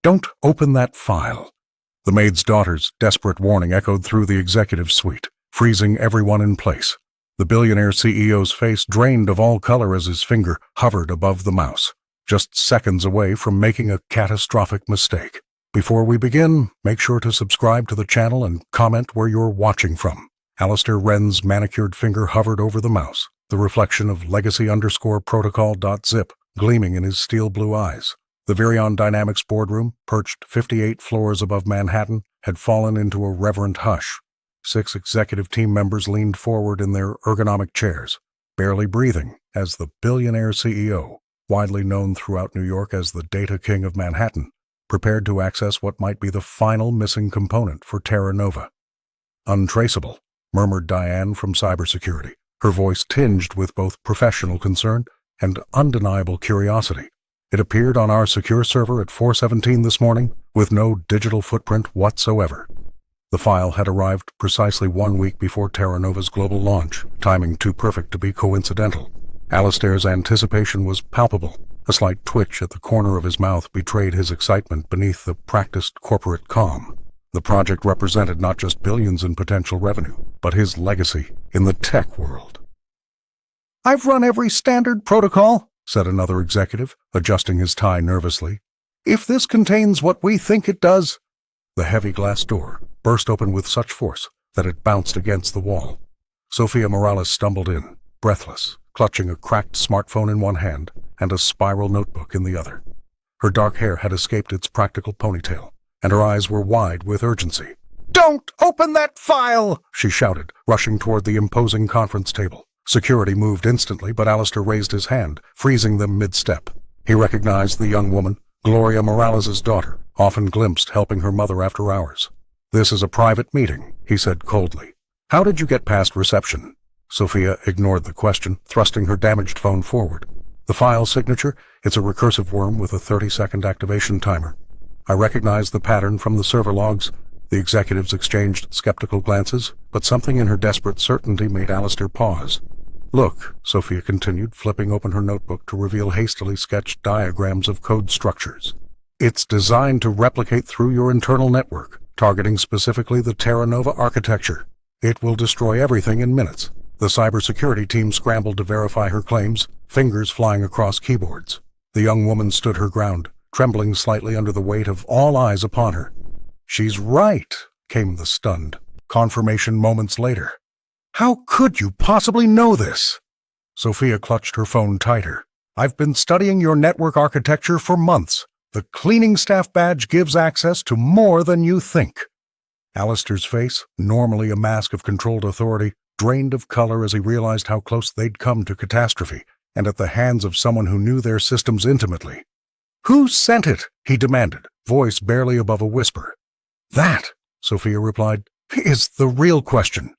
Don't open that file. The maid's daughter's desperate warning echoed through the executive suite, freezing everyone in place. The billionaire CEO's face drained of all color as his finger hovered above the mouse, just seconds away from making a catastrophic mistake. Before we begin, make sure to subscribe to the channel and comment where you're watching from. Alistair Wren's manicured finger hovered over the mouse, the reflection of legacy_protocol.zip gleaming in his steel blue eyes. The Virion Dynamics boardroom, perched 58 floors above Manhattan, had fallen into a reverent hush. 6 executive team members leaned forward in their ergonomic chairs, barely breathing, as the billionaire CEO, widely known throughout New York as the Data King of Manhattan, prepared to access what might be the final missing component for Terra Nova. "Untraceable," murmured Diane from cybersecurity, her voice tinged with both professional concern and undeniable curiosity. "It appeared on our secure server at 4:17 this morning with no digital footprint whatsoever." The file had arrived precisely 1 week before Terra Nova's global launch, timing too perfect to be coincidental. Alistair's anticipation was palpable. A slight twitch at the corner of his mouth betrayed his excitement beneath the practiced corporate calm. The project represented not just billions in potential revenue, but his legacy in the tech world. "I've run every standard protocol," said another executive, adjusting his tie nervously. "If this contains what we think it does—" The heavy glass door burst open with such force that it bounced against the wall. Sophia Morales stumbled in, breathless, clutching a cracked smartphone in one hand and a spiral notebook in the other. Her dark hair had escaped its practical ponytail, and her eyes were wide with urgency. "Don't open that file!" she shouted, rushing toward the imposing conference table. Security moved instantly, but Alistair raised his hand, freezing them mid-step. He recognized the young woman, Gloria Morales' daughter, often glimpsed helping her mother after hours. "This is a private meeting," he said coldly. "How did you get past reception?" Sophia ignored the question, thrusting her damaged phone forward. "The file signature? It's a recursive worm with a 30-second activation timer." "I recognize the pattern from the server logs." The executives exchanged skeptical glances, but something in her desperate certainty made Alistair pause. "Look," Sophia continued, flipping open her notebook to reveal hastily sketched diagrams of code structures. "It's designed to replicate through your internal network, targeting specifically the Terra Nova architecture. It will destroy everything in minutes." The cybersecurity team scrambled to verify her claims, fingers flying across keyboards. The young woman stood her ground, trembling slightly under the weight of all eyes upon her. "She's right," came the stunned confirmation moments later. "How could you possibly know this?" Sophia clutched her phone tighter. "I've been studying your network architecture for months. The cleaning staff badge gives access to more than you think." Alistair's face, normally a mask of controlled authority, drained of color as he realized how close they'd come to catastrophe, and at the hands of someone who knew their systems intimately. "Who sent it?" he demanded, voice barely above a whisper. "That," Sophia replied, "is the real question."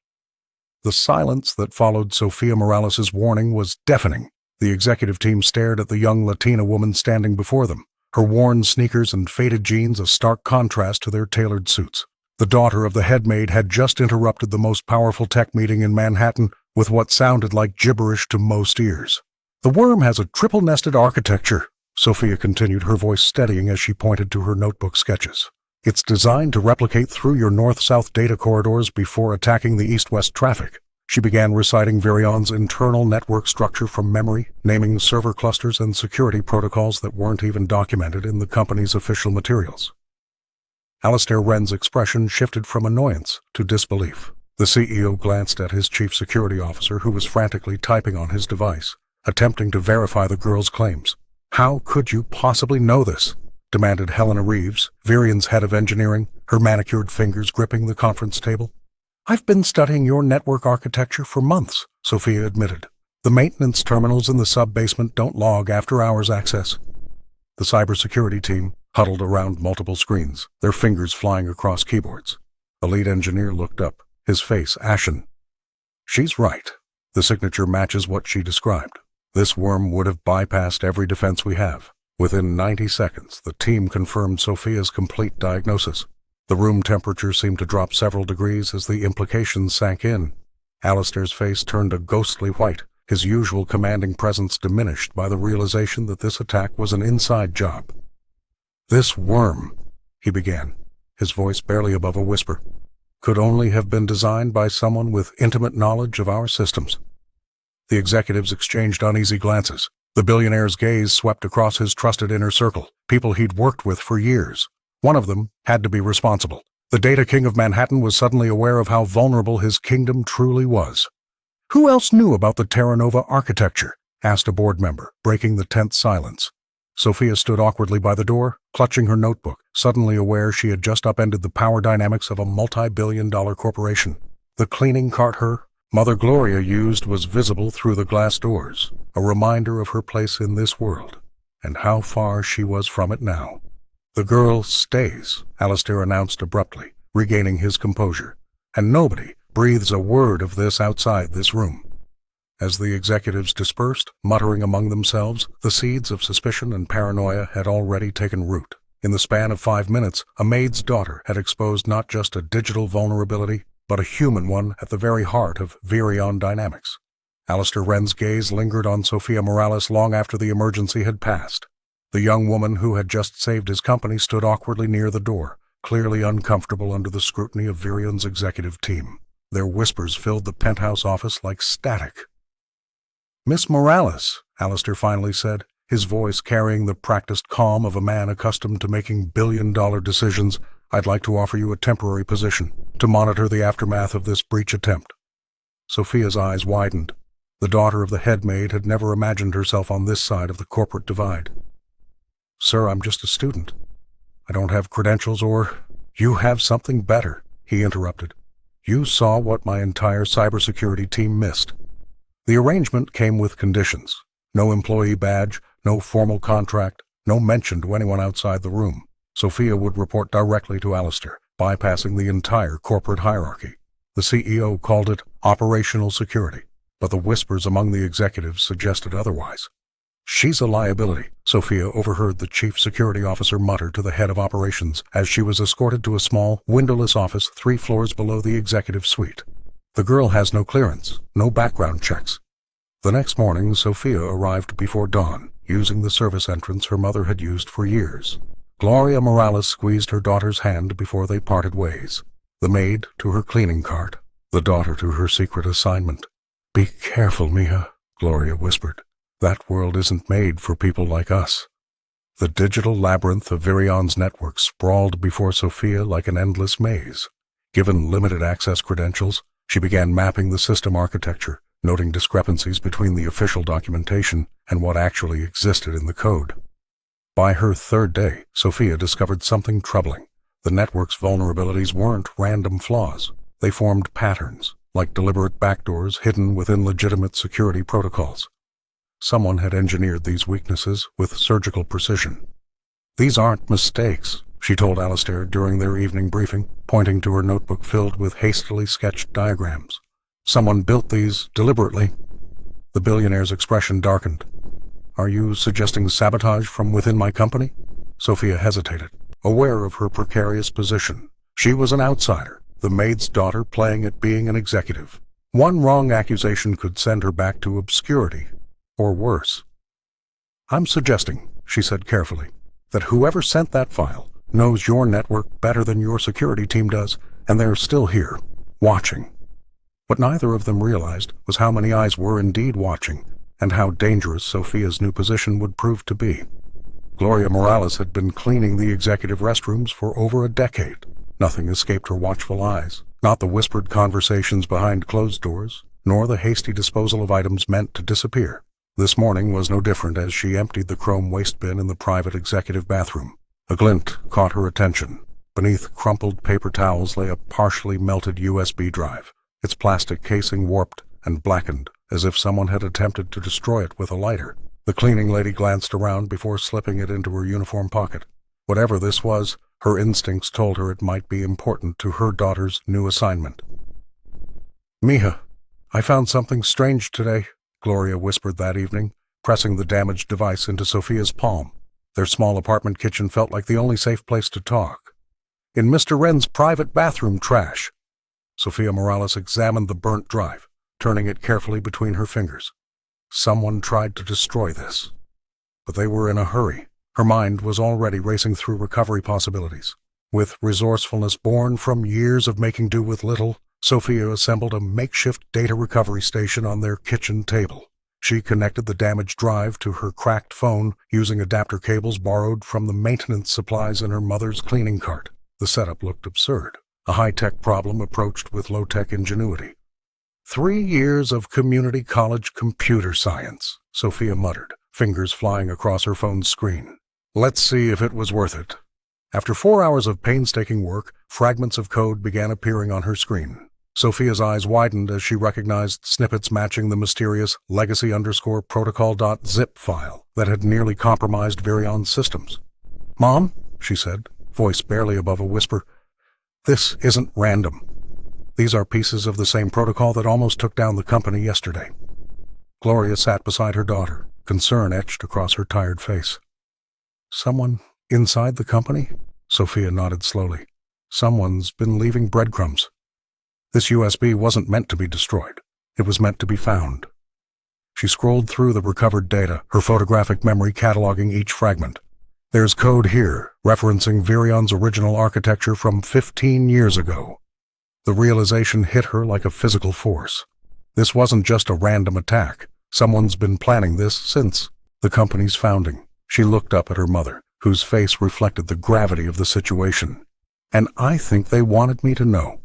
The silence that followed Sophia Morales' warning was deafening. The executive team stared at the young Latina woman standing before them, her worn sneakers and faded jeans a stark contrast to their tailored suits. The daughter of the head maid had just interrupted the most powerful tech meeting in Manhattan with what sounded like gibberish to most ears. "The worm has a triple-nested architecture," Sophia continued, her voice steadying as she pointed to her notebook sketches. "It's designed to replicate through your north-south data corridors before attacking the east-west traffic." She began reciting Virion's internal network structure from memory, naming server clusters and security protocols that weren't even documented in the company's official materials. Alistair Wren's expression shifted from annoyance to disbelief. The CEO glanced at his chief security officer, who was frantically typing on his device, attempting to verify the girl's claims. "How could you possibly know this?" demanded Helena Reeves, Virion's head of engineering, her manicured fingers gripping the conference table. "I've been studying your network architecture for months," Sophia admitted. "The maintenance terminals in the sub-basement don't log after-hours access." The cybersecurity team huddled around multiple screens, their fingers flying across keyboards. The lead engineer looked up, his face ashen. "She's right. The signature matches what she described. This worm would have bypassed every defense we have." Within 90 seconds, the team confirmed Sophia's complete diagnosis. The room temperature seemed to drop several degrees as the implications sank in. Alistair's face turned a ghostly white, his usual commanding presence diminished by the realization that this attack was an inside job. This worm, he began, his voice barely above a whisper, could only have been designed by someone with intimate knowledge of our systems. The executives exchanged uneasy glances. The billionaire's gaze swept across his trusted inner circle, people he'd worked with for years. One of them had to be responsible. The data king of Manhattan was suddenly aware of how vulnerable his kingdom truly was. "Who else knew about the Terra Nova architecture?" asked a board member, breaking the tense silence. Sophia stood awkwardly by the door, clutching her notebook, suddenly aware she had just upended the power dynamics of a multi-billion-dollar corporation. The cleaning cart her Mother Gloria used was visible through the glass doors, a reminder of her place in this world, and how far she was from it now. "The girl stays," Alistair announced abruptly, regaining his composure, "and nobody breathes a word of this outside this room." As the executives dispersed, muttering among themselves, the seeds of suspicion and paranoia had already taken root. In the span of 5 minutes, a maid's daughter had exposed not just a digital vulnerability, but a human one at the very heart of virion dynamics. Alistair Wren's gaze lingered on Sophia Morales long after the emergency had passed. The young woman who had just saved his company stood awkwardly near the door, clearly uncomfortable under the scrutiny of Virion's executive team. Their whispers filled the penthouse office like static. "Miss Morales," Alistair finally said, his voice carrying the practiced calm of a man accustomed to making billion-dollar decisions, "I'd like to offer you a temporary position to monitor the aftermath of this breach attempt." Sophia's eyes widened. The daughter of the head maid had never imagined herself on this side of the corporate divide. "Sir, I'm just a student. I don't have credentials or—" "You have something better," he interrupted. "You saw what my entire cybersecurity team missed. The arrangement came with conditions. No employee badge, no formal contract, no mention to anyone outside the room. Sophia would report directly to Alistair, bypassing the entire corporate hierarchy. The CEO called it operational security, but the whispers among the executives suggested otherwise. "She's a liability," Sophia overheard the chief security officer mutter to the head of operations as she was escorted to a small, windowless office 3 floors below the executive suite. "The girl has no clearance, no background checks." The next morning, Sophia arrived before dawn, using the service entrance her mother had used for years. Gloria Morales squeezed her daughter's hand before they parted ways. The maid to her cleaning cart, the daughter to her secret assignment. "Be careful, Mija," Gloria whispered. "That world isn't made for people like us." The digital labyrinth of Virion's network sprawled before Sophia like an endless maze. Given limited access credentials, she began mapping the system architecture, noting discrepancies between the official documentation and what actually existed in the code. By her 3rd day, Sophia discovered something troubling. The network's vulnerabilities weren't random flaws. They formed patterns, like deliberate backdoors hidden within legitimate security protocols. Someone had engineered these weaknesses with surgical precision. "These aren't mistakes," she told Alistair during their evening briefing, pointing to her notebook filled with hastily sketched diagrams. "Someone built these deliberately." The billionaire's expression darkened. "Are you suggesting sabotage from within my company?" Sophia hesitated, aware of her precarious position. She was an outsider, the maid's daughter playing at being an executive. One wrong accusation could send her back to obscurity, or worse. "I'm suggesting," she said carefully, "that whoever sent that file knows your network better than your security team does, and they're still here, watching." What neither of them realized was how many eyes were indeed watching, and how dangerous Sophia's new position would prove to be. Gloria Morales had been cleaning the executive restrooms for over a decade. Nothing escaped her watchful eyes, not the whispered conversations behind closed doors, nor the hasty disposal of items meant to disappear. This morning was no different as she emptied the chrome waste bin in the private executive bathroom. A glint caught her attention. Beneath crumpled paper towels lay a partially melted USB drive, its plastic casing warped and blackened, as if someone had attempted to destroy it with a lighter. The cleaning lady glanced around before slipping it into her uniform pocket. Whatever this was, her instincts told her it might be important to her daughter's new assignment. "Mija, I found something strange today," Gloria whispered that evening, pressing the damaged device into Sophia's palm. Their small apartment kitchen felt like the only safe place to talk. "In Mr. Wren's private bathroom trash." Sophia Morales examined the burnt drive, turning it carefully between her fingers. Someone tried to destroy this. But they were in a hurry. Her mind was already racing through recovery possibilities. With resourcefulness born from years of making do with little, Sophia assembled a makeshift data recovery station on their kitchen table. She connected the damaged drive to her cracked phone using adapter cables borrowed from the maintenance supplies in her mother's cleaning cart. The setup looked absurd, a high-tech problem approached with low-tech ingenuity. 3 years of community college computer science, Sophia muttered, fingers flying across her phone's screen. Let's see if it was worth it. After 4 hours of painstaking work, fragments of code began appearing on her screen. Sophia's eyes widened as she recognized snippets matching the mysterious legacy_protocol.zip file that had nearly compromised Virion's systems. "Mom," she said, voice barely above a whisper, "this isn't random. These are pieces of the same protocol that almost took down the company yesterday." Gloria sat beside her daughter, concern etched across her tired face. "Someone inside the company?" Sophia nodded slowly. "Someone's been leaving breadcrumbs. This USB wasn't meant to be destroyed. It was meant to be found." She scrolled through the recovered data, her photographic memory cataloging each fragment. "There's code here, referencing Virion's original architecture from 15 years ago." The realization hit her like a physical force. This wasn't just a random attack. Someone's been planning this since the company's founding. She looked up at her mother, whose face reflected the gravity of the situation. "And I think they wanted me to know."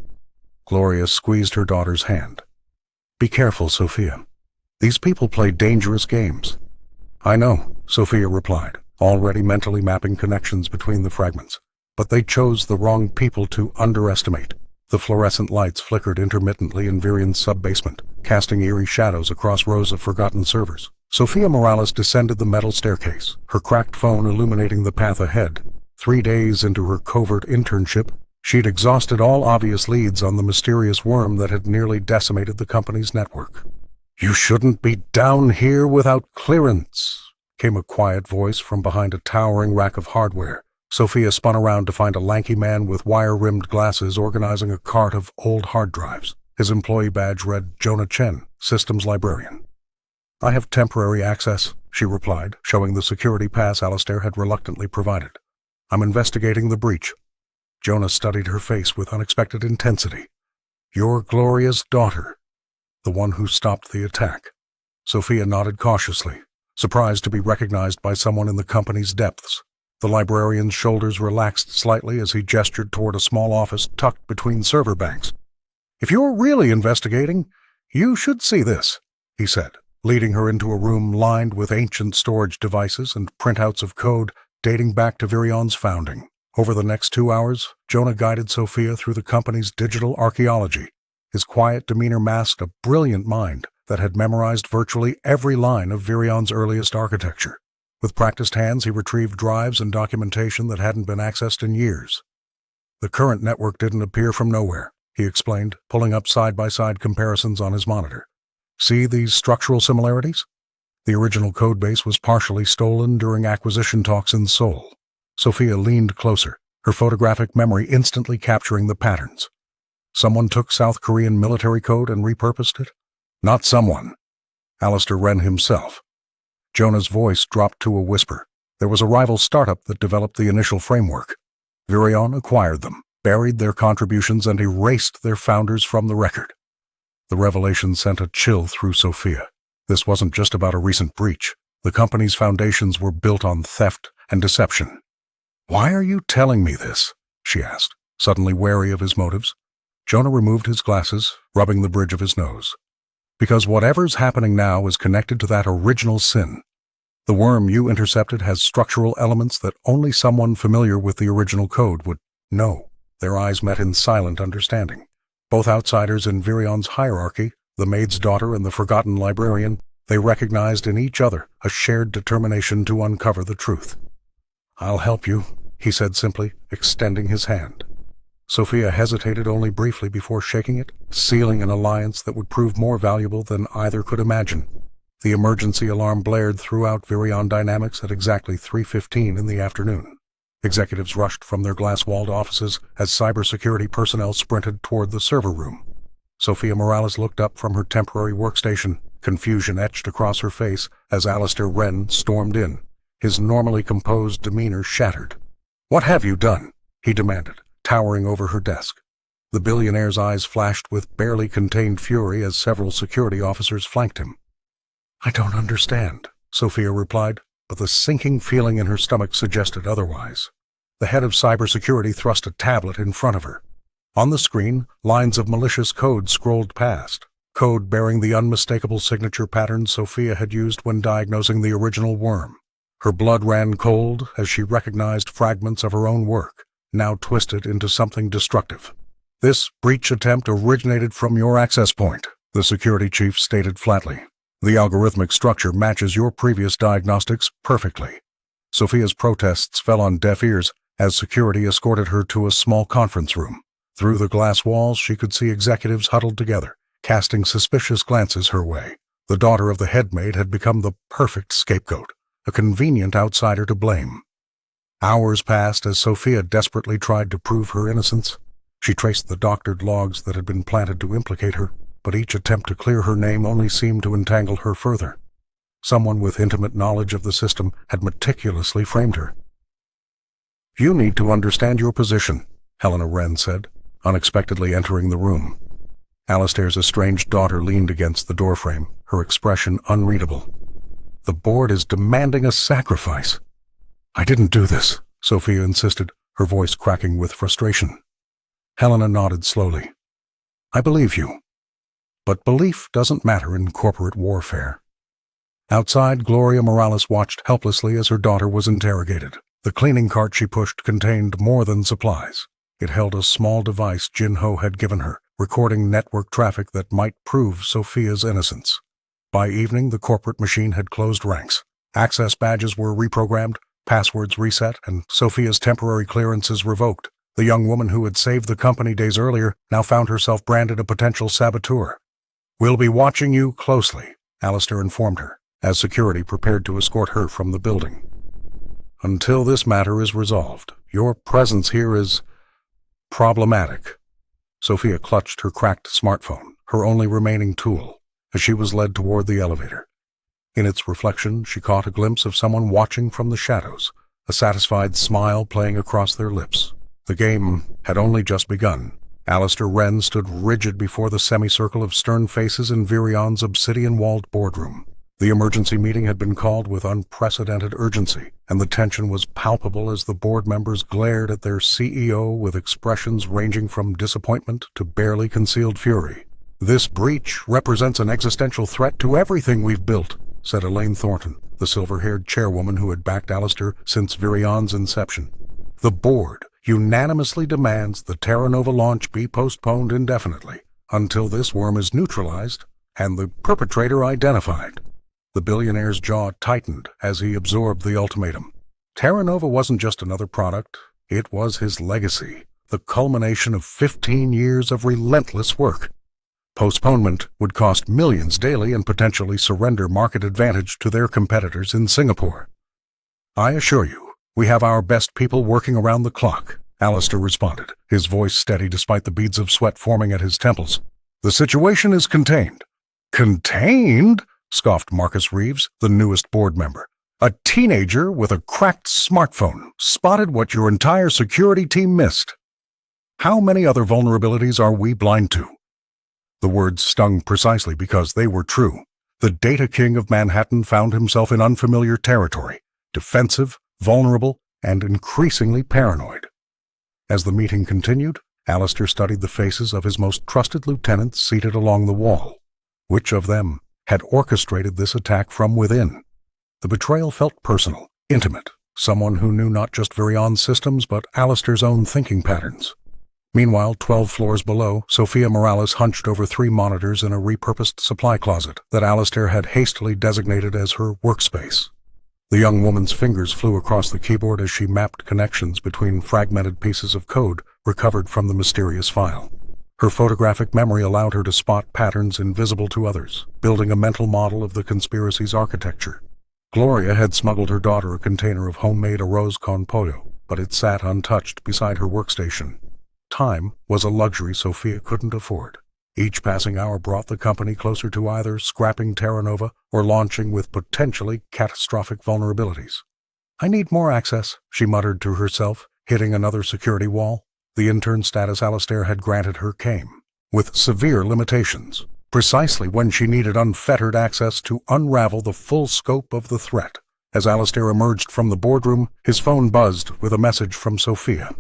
Gloria squeezed her daughter's hand. "Be careful, Sophia. These people play dangerous games." "I know," Sophia replied, already mentally mapping connections between the fragments. "But they chose the wrong people to underestimate." The fluorescent lights flickered intermittently in Virion's sub-basement, casting eerie shadows across rows of forgotten servers. Sophia Morales descended the metal staircase, her cracked phone illuminating the path ahead. 3 days into her covert internship, she'd exhausted all obvious leads on the mysterious worm that had nearly decimated the company's network. "You shouldn't be down here without clearance," came a quiet voice from behind a towering rack of hardware. Sophia spun around to find a lanky man with wire-rimmed glasses organizing a cart of old hard drives. His employee badge read Jonah Chen, Systems Librarian. "I have temporary access," she replied, showing the security pass Alistair had reluctantly provided. "I'm investigating the breach." Jonah studied her face with unexpected intensity. "You're Gloria's daughter, the one who stopped the attack." Sophia nodded cautiously, surprised to be recognized by someone in the company's depths. The librarian's shoulders relaxed slightly as he gestured toward a small office tucked between server banks. "If you're really investigating, you should see this," he said, leading her into a room lined with ancient storage devices and printouts of code dating back to Virion's founding. Over the next 2 hours, Jonah guided Sophia through the company's digital archaeology. His quiet demeanor masked a brilliant mind that had memorized virtually every line of Virion's earliest architecture. With practiced hands, he retrieved drives and documentation that hadn't been accessed in years. "The current network didn't appear from nowhere," he explained, pulling up side-by-side comparisons on his monitor. "See these structural similarities? The original codebase was partially stolen during acquisition talks in Seoul." Sophia leaned closer, her photographic memory instantly capturing the patterns. "Someone took South Korean military code and repurposed it?" "Not someone. Alistair Wren himself." Jonah's voice dropped to a whisper. "There was a rival startup that developed the initial framework. Virion acquired them, buried their contributions, and erased their founders from the record." The revelation sent a chill through Sophia. This wasn't just about a recent breach. The company's foundations were built on theft and deception. "Why are you telling me this?" she asked, suddenly wary of his motives. Jonah removed his glasses, rubbing the bridge of his nose. "Because whatever's happening now is connected to that original sin. The worm you intercepted has structural elements that only someone familiar with the original code would know." Their eyes met in silent understanding. Both outsiders in Virion's hierarchy, the maid's daughter and the forgotten librarian, they recognized in each other a shared determination to uncover the truth. "I'll help you," he said simply, extending his hand. Sophia hesitated only briefly before shaking it, sealing an alliance that would prove more valuable than either could imagine. The emergency alarm blared throughout Virion Dynamics at exactly 3:15 in the afternoon. Executives rushed from their glass-walled offices as cybersecurity personnel sprinted toward the server room. Sophia Morales looked up from her temporary workstation, confusion etched across her face as Alistair Wren stormed in. his normally composed demeanor shattered. "What have you done?" he demanded, towering over her desk. The billionaire's eyes flashed with barely contained fury as several security officers flanked him. "I don't understand," Sophia replied, but the sinking feeling in her stomach suggested otherwise. The head of cybersecurity thrust a tablet in front of her. On the screen, lines of malicious code scrolled past, code bearing the unmistakable signature pattern Sophia had used when diagnosing the original worm. Her blood ran cold as she recognized fragments of her own work, now twisted into something destructive. "This breach attempt originated from your access point," the security chief stated flatly. "The algorithmic structure matches your previous diagnostics perfectly." Sophia's protests fell on deaf ears as security escorted her to a small conference room. Through the glass walls, she could see executives huddled together, casting suspicious glances her way. The daughter of the head maid had become the perfect scapegoat, a convenient outsider to blame. Hours passed as Sophia desperately tried to prove her innocence. She traced the doctored logs that had been planted to implicate her, but each attempt to clear her name only seemed to entangle her further. Someone with intimate knowledge of the system had meticulously framed her. "You need to understand your position," Helena Wren said, unexpectedly entering the room. Alistair's estranged daughter leaned against the doorframe, her expression unreadable. "The board is demanding a sacrifice." "I didn't do this," Sophia insisted, her voice cracking with frustration. Helena nodded slowly. "I believe you. But belief doesn't matter in corporate warfare." Outside, Gloria Morales watched helplessly as her daughter was interrogated. The cleaning cart she pushed contained more than supplies. It held a small device Jin-Ho had given her, recording network traffic that might prove Sophia's innocence. By evening, the corporate machine had closed ranks. Access badges were reprogrammed, passwords reset, and Sophia's temporary clearances revoked. The young woman who had saved the company days earlier now found herself branded a potential saboteur. "We'll be watching you closely," Alistair informed her, as security prepared to escort her from the building. "Until this matter is resolved, your presence here is problematic." Sophia clutched her cracked smartphone, her only remaining tool, as she was led toward the elevator. In its reflection, she caught a glimpse of someone watching from the shadows, a satisfied smile playing across their lips. The game had only just begun. Alistair Wren stood rigid before the semicircle of stern faces in Virion's obsidian-walled boardroom. The emergency meeting had been called with unprecedented urgency, and the tension was palpable as the board members glared at their CEO with expressions ranging from disappointment to barely concealed fury. "This breach represents an existential threat to everything we've built," said Elaine Thornton, the silver-haired chairwoman who had backed Alistair since Virion's inception. "The board unanimously demands the Terra Nova launch be postponed indefinitely until this worm is neutralized and the perpetrator identified." The billionaire's jaw tightened as he absorbed the ultimatum. Terra Nova wasn't just another product, it was his legacy, the culmination of 15 years of relentless work. Postponement would cost millions daily and potentially surrender market advantage to their competitors in Singapore. "I assure you, we have our best people working around the clock," Alistair responded, his voice steady despite the beads of sweat forming at his temples. "The situation is contained." "Contained?" scoffed Marcus Reeves, the newest board member. "A teenager with a cracked smartphone spotted what your entire security team missed. How many other vulnerabilities are we blind to?" The words stung precisely because they were true. The data king of Manhattan found himself in unfamiliar territory, defensive, vulnerable, and increasingly paranoid. As the meeting continued, Alistair studied the faces of his most trusted lieutenants seated along the wall. Which of them had orchestrated this attack from within? The betrayal felt personal, intimate, someone who knew not just Virion's systems but Alistair's own thinking patterns. Meanwhile, 12 floors below, Sophia Morales hunched over 3 monitors in a repurposed supply closet that Alistair had hastily designated as her workspace. The young woman's fingers flew across the keyboard as she mapped connections between fragmented pieces of code recovered from the mysterious file. Her photographic memory allowed her to spot patterns invisible to others, building a mental model of the conspiracy's architecture. Gloria had smuggled her daughter a container of homemade arroz con pollo, but it sat untouched beside her workstation. Time was a luxury Sophia couldn't afford. Each passing hour brought the company closer to either scrapping Terra Nova or launching with potentially catastrophic vulnerabilities. "I need more access," she muttered to herself, hitting another security wall. The intern status Alistair had granted her came, with severe limitations, precisely when she needed unfettered access to unravel the full scope of the threat. As Alistair emerged from the boardroom, his phone buzzed with a message from Sophia.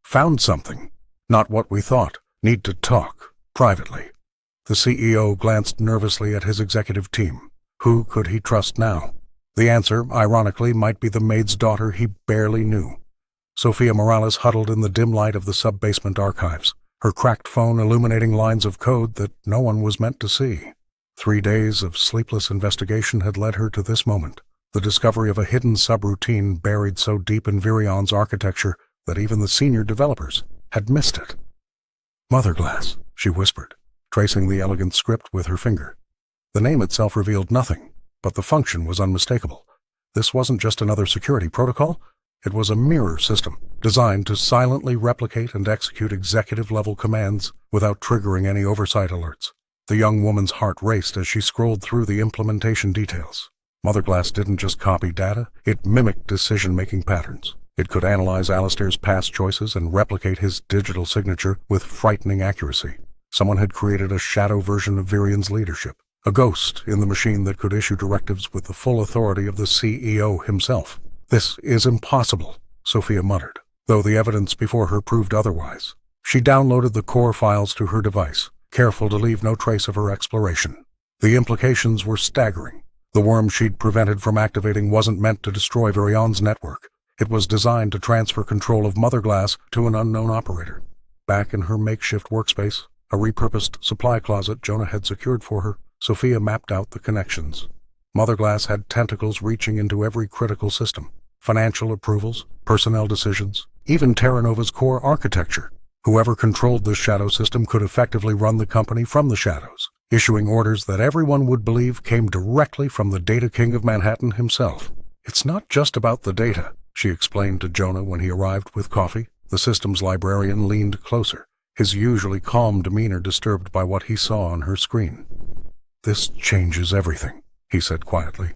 "Found something. Not what we thought. Need to talk. Privately." The CEO glanced nervously at his executive team. Who could he trust now? The answer, ironically, might be the maid's daughter he barely knew. Sophia Morales huddled in the dim light of the sub-basement archives, her cracked phone illuminating lines of code that no one was meant to see. 3 days of sleepless investigation had led her to this moment, the discovery of a hidden subroutine buried so deep in Virion's architecture that even the senior developers had missed it. "Motherglass," she whispered, tracing the elegant script with her finger. The name itself revealed nothing, but the function was unmistakable. This wasn't just another security protocol. It was a mirror system designed to silently replicate and execute executive-level commands without triggering any oversight alerts. The young woman's heart raced as she scrolled through the implementation details. Motherglass didn't just copy data, it mimicked decision-making patterns. It could analyze Alistair's past choices and replicate his digital signature with frightening accuracy. Someone had created a shadow version of Virion's leadership, a ghost in the machine that could issue directives with the full authority of the CEO himself. "This is impossible," Sophia muttered, though the evidence before her proved otherwise. She downloaded the core files to her device, careful to leave no trace of her exploration. The implications were staggering. The worm she'd prevented from activating wasn't meant to destroy Virion's network. It was designed to transfer control of Motherglass to an unknown operator. Back in her makeshift workspace, a repurposed supply closet Jonah had secured for her, Sophia mapped out the connections. Motherglass had tentacles reaching into every critical system. Financial approvals, personnel decisions, even Terra Nova's core architecture. Whoever controlled this shadow system could effectively run the company from the shadows, issuing orders that everyone would believe came directly from the Data King of Manhattan himself. "It's not just about the data," she explained to Jonah when he arrived with coffee. The systems librarian leaned closer, his usually calm demeanor disturbed by what he saw on her screen. "This changes everything," he said quietly.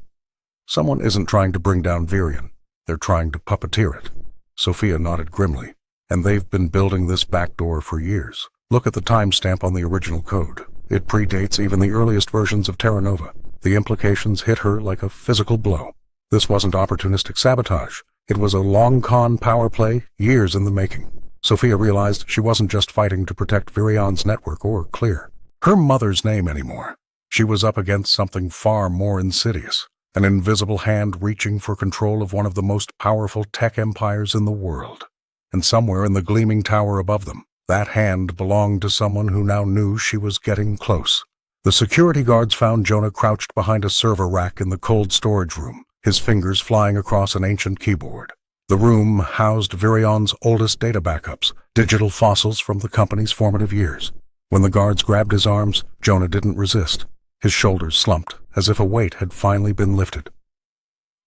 "Someone isn't trying to bring down Virion. They're trying to puppeteer it." Sophia nodded grimly. "And they've been building this backdoor for years. Look at the timestamp on the original code. It predates even the earliest versions of Terra Nova." The implications hit her like a physical blow. This wasn't opportunistic sabotage. It was a long-con power play, years in the making. Sophia realized she wasn't just fighting to protect Virion's network or clear her mother's name anymore. She was up against something far more insidious, an invisible hand reaching for control of one of the most powerful tech empires in the world. And somewhere in the gleaming tower above them, that hand belonged to someone who now knew she was getting close. The security guards found Jonah crouched behind a server rack in the cold storage room, his fingers flying across an ancient keyboard. The room housed Virion's oldest data backups, digital fossils from the company's formative years. When the guards grabbed his arms, Jonah didn't resist. His shoulders slumped, as if a weight had finally been lifted.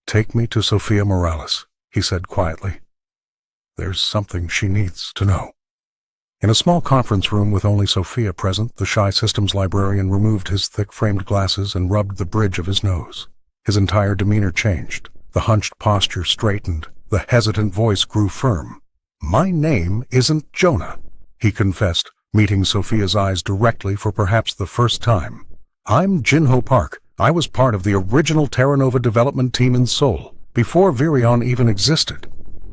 "Take me to Sophia Morales," he said quietly. "There's something she needs to know." In a small conference room with only Sophia present, the shy systems librarian removed his thick-framed glasses and rubbed the bridge of his nose. His entire demeanor changed. The hunched posture straightened. The hesitant voice grew firm. "My name isn't Jonah," he confessed, meeting Sophia's eyes directly for perhaps the first time. "I'm Jinho Park. I was part of the original Terra Nova development team in Seoul, before Virion even existed."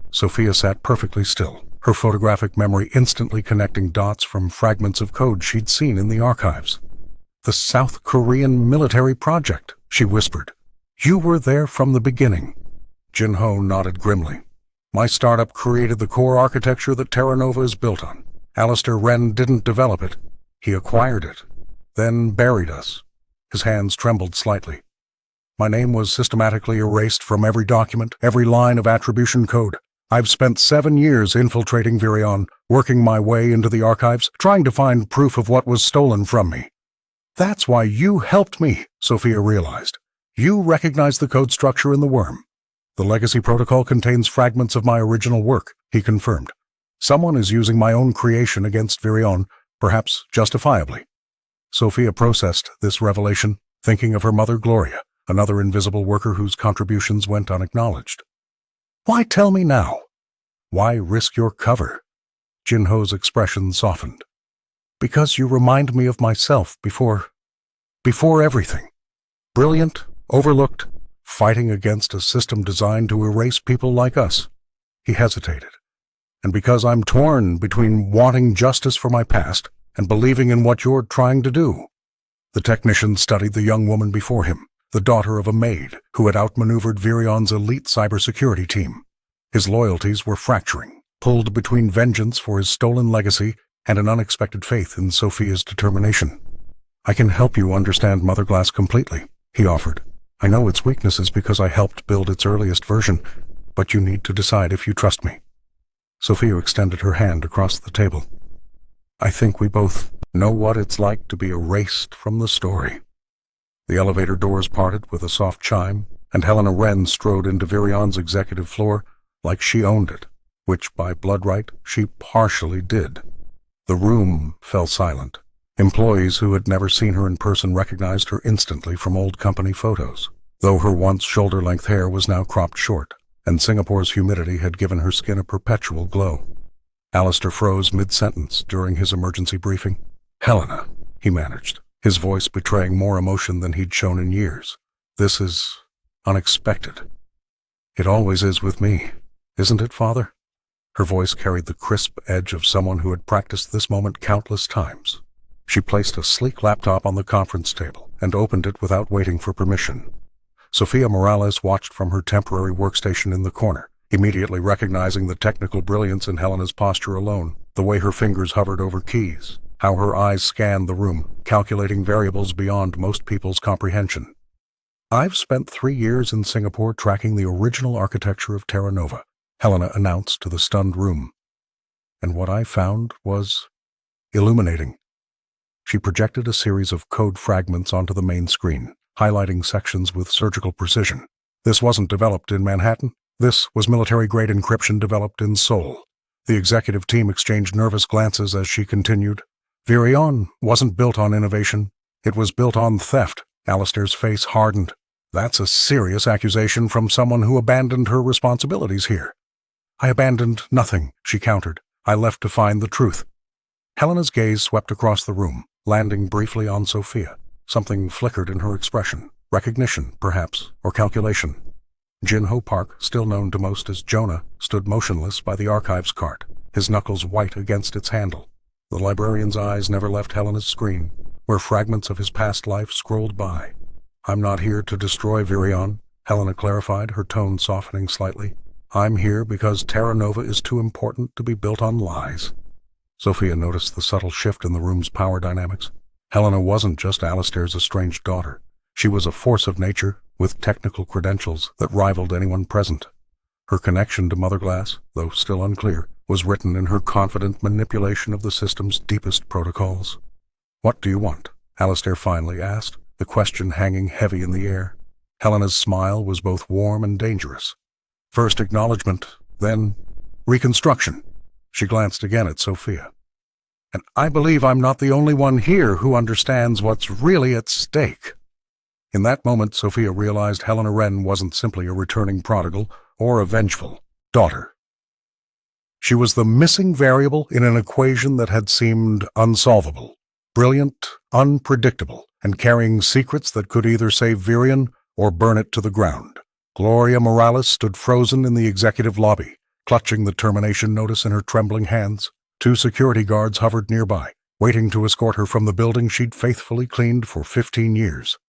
Sophia sat perfectly still, her photographic memory instantly connecting dots from fragments of code she'd seen in the archives. "The South Korean military project," she whispered. "You were there from the beginning." Jinho nodded grimly. "My startup created the core architecture that Terra Nova is built on. Alistair Wren didn't develop it. He acquired it, then buried us." His hands trembled slightly. "My name was systematically erased from every document, every line of attribution code. I've spent 7 years infiltrating Virion, working my way into the archives, trying to find proof of what was stolen from me." "That's why you helped me," Sophia realized. "You recognized the code structure in the worm." "The legacy protocol contains fragments of my original work," he confirmed. "Someone is using my own creation against Virion, perhaps justifiably." Sophia processed this revelation, thinking of her mother Gloria, another invisible worker whose contributions went unacknowledged. Why tell me now? Why risk your cover? Jinho's expression softened. Because you remind me of myself before everything. Brilliant, overlooked, fighting against a system designed to erase people like us. He hesitated. And because I'm torn between wanting justice for my past and believing in what you're trying to do. The technician studied the young woman before him, the daughter of a maid who had outmaneuvered Virion's elite cybersecurity team. His loyalties were fracturing, pulled between vengeance for his stolen legacy and an unexpected faith in Sophia's determination. I can help you understand Mother Glass completely, he offered. I know its weaknesses because I helped build its earliest version, but you need to decide if you trust me. Sophia extended her hand across the table. I think we both know what it's like to be erased from the story. The elevator doors parted with a soft chime, and Helena Wren strode into Virion's executive floor like she owned it, which by blood right she partially did. The room fell silent. Employees who had never seen her in person recognized her instantly from old company photos, though her once shoulder-length hair was now cropped short, and Singapore's humidity had given her skin a perpetual glow. Alistair froze mid-sentence during his emergency briefing. Helena, he managed, his voice betraying more emotion than he'd shown in years. This is unexpected. It always is with me, isn't it, Father? Her voice carried the crisp edge of someone who had practiced this moment countless times. She placed a sleek laptop on the conference table and opened it without waiting for permission. Sophia Morales watched from her temporary workstation in the corner, immediately recognizing the technical brilliance in Helena's posture alone, the way her fingers hovered over keys, how her eyes scanned the room, calculating variables beyond most people's comprehension. I've spent 3 years in Singapore tracking the original architecture of Terra Nova, Helena announced to the stunned room. And what I found was illuminating. She projected a series of code fragments onto the main screen, highlighting sections with surgical precision. This wasn't developed in Manhattan. This was military-grade encryption developed in Seoul. The executive team exchanged nervous glances as she continued. Virion wasn't built on innovation. It was built on theft. Alistair's face hardened. That's a serious accusation from someone who abandoned her responsibilities here. I abandoned nothing, she countered. I left to find the truth. Helena's gaze swept across the room, landing briefly on Sophia. Something flickered in her expression. Recognition, perhaps, or calculation. Jinho Park, still known to most as Jonah, stood motionless by the archives cart, his knuckles white against its handle. The librarian's eyes never left Helena's screen, where fragments of his past life scrolled by. I'm not here to destroy Virion, Helena clarified, her tone softening slightly. I'm here because Terra Nova is too important to be built on lies. Sophia noticed the subtle shift in the room's power dynamics. Helena wasn't just Alistair's estranged daughter. She was a force of nature, with technical credentials that rivaled anyone present. Her connection to Mother Glass, though still unclear, was written in her confident manipulation of the system's deepest protocols. What do you want? Alistair finally asked, the question hanging heavy in the air. Helena's smile was both warm and dangerous. First acknowledgement, then reconstruction. She glanced again at Sophia. And I believe I'm not the only one here who understands what's really at stake. In that moment, Sophia realized Helena Wren wasn't simply a returning prodigal or a vengeful daughter. She was the missing variable in an equation that had seemed unsolvable, brilliant, unpredictable, and carrying secrets that could either save Virion or burn it to the ground. Gloria Morales stood frozen in the executive lobby, clutching the termination notice in her trembling hands. 2 security guards hovered nearby, waiting to escort her from the building she'd faithfully cleaned for 15 years.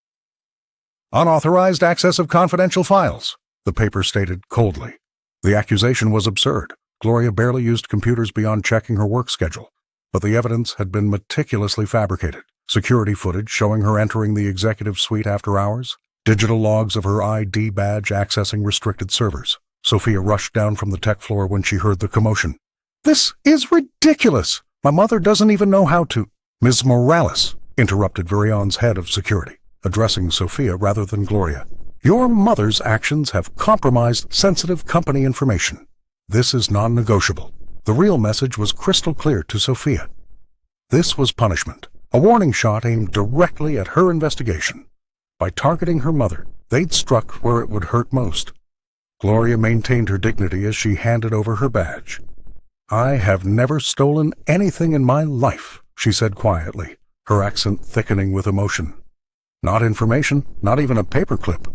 Unauthorized access of confidential files, the paper stated coldly. The accusation was absurd. Gloria barely used computers beyond checking her work schedule, but the evidence had been meticulously fabricated. Security footage showing her entering the executive suite after hours, digital logs of her ID badge accessing restricted servers. Sophia rushed down from the tech floor when she heard the commotion. This is ridiculous! My mother doesn't even know how to— Ms. Morales, interrupted Virion's head of security, addressing Sophia rather than Gloria. Your mother's actions have compromised sensitive company information. This is non-negotiable. The real message was crystal clear to Sophia. This was punishment, a warning shot aimed directly at her investigation. By targeting her mother, they'd struck where it would hurt most. Gloria maintained her dignity as she handed over her badge. "I have never stolen anything in my life," she said quietly, her accent thickening with emotion. "Not information, not even a paperclip."